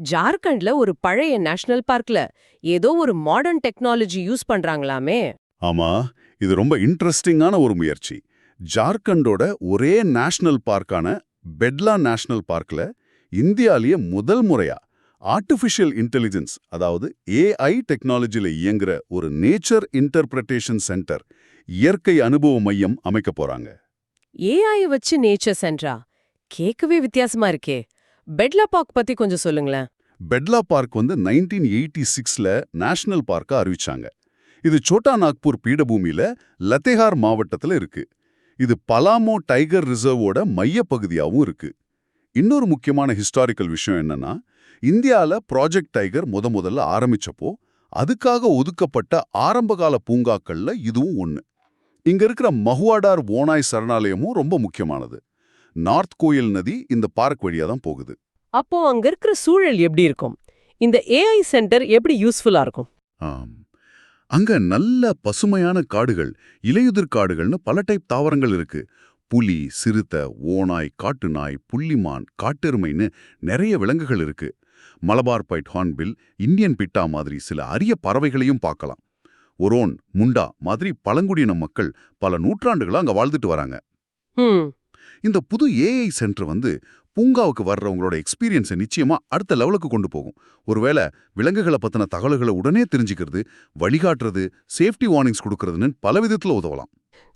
ஜார்க்கண்ட்ல ஒரு பழைய நேஷனல் பார்க்ல ஏதோ ஒரு மாடர்ன் டெக்னாலஜி யூஸ் பண்றாங்களாமே. ஆமா, இது ரொம்ப இன்ட்ரெஸ்டிங்கான ஒரு முயற்சி. ஜார்க்கண்டோட ஒரே நேஷனல் பார்க்கான பெட்லா நேஷனல் பார்க்ல இந்தியாலேயே முதல் முறையா ஆர்டிஃபிஷியல் இன்டெலிஜென்ஸ், அதாவது ஏஐ டெக்னாலஜில இயங்குற ஒரு நேச்சர் இன்டர்பிரட்டேஷன் சென்டர், இயற்கை அனுபவ மையம் அமைக்க போறாங்க. ஏஐ வச்சு நேச்சர் சென்டரா? கேட்கவே வித்தியாசமா இருக்கே. பெட்லா பார்க் பத்தி கொஞ்சம் சொல்லுங்களேன். பெட்லா பார்க் 1986ல நேஷனல் பார்க்கா அறிவிச்சாங்க. இது சோட்டா நாக்பூர் பீடபூமியில லத்தேஹார் மாவட்டத்துல இருக்கு. இது பலாமோ டைகர் ரிசர்வோட மையப்பகுதியாவும் இருக்கு. இன்னொரு முக்கியமான ஹிஸ்டாரிக்கல் விஷயம் என்னன்னா, இந்தியால ப்ராஜெக்ட் டைகர் முதல்ல ஆரம்பிச்சப்போ அதுக்காக ஒதுக்கப்பட்ட ஆரம்பகால பூங்காக்கள்ல இதுவும் ஒண்ணு. இங்க இருக்கிற மஹுவாடார் ஓனாய் சரணாலயமும் ரொம்ப முக்கியமானது. நார்த் கோயில் நதி இந்த பார்க் வழியா தான் போகுது. அப்போ அங்க இருக்கிற சூழல் எப்படி இருக்கும்? இந்த ஏஐ சென்டர் எப்படி யூஸ்ஃபுல்லா இருக்கும்? ஆம். அங்க நல்ல பசுமையான காடுகள், இலையுதிர் காடுகள்னு பல டைப் தாவரங்கள் இருக்கு. புலி, சிறுத்தை, ஓநாய், காட்டுநாய், புள்ளிமான், காட்டெருமைன்னு நிறைய விலங்குகள் இருக்கு. மலபார் பைட் ஹார்ன்பில், இந்தியன் பிட்டா மாதிரி சில அரிய பறவைகளையும் பார்க்கலாம். ஒரோன், முண்டா மாதிரி பழங்குடியின மக்கள் பல நூற்றாண்டுகளா அங்க வாழ்ந்துட்டு வராங்க. ம். இந்த புது ஏஐ சென்டர் பூங்காவுக்கு வர்றவங்களோட எக்ஸ்பீரியன்ஸை நிச்சயமா அடுத்த லெவலுக்கு கொண்டு போகும். ஒருவேளை விலங்குகளை பத்தின தகவல்களை உடனே தெரிஞ்சுக்கிறது, வழிகாட்டுறது, சேஃப்டி வார்னிங்ஸ் கொடுக்கறதுன்னு பல விதத்துல உதவலாம்.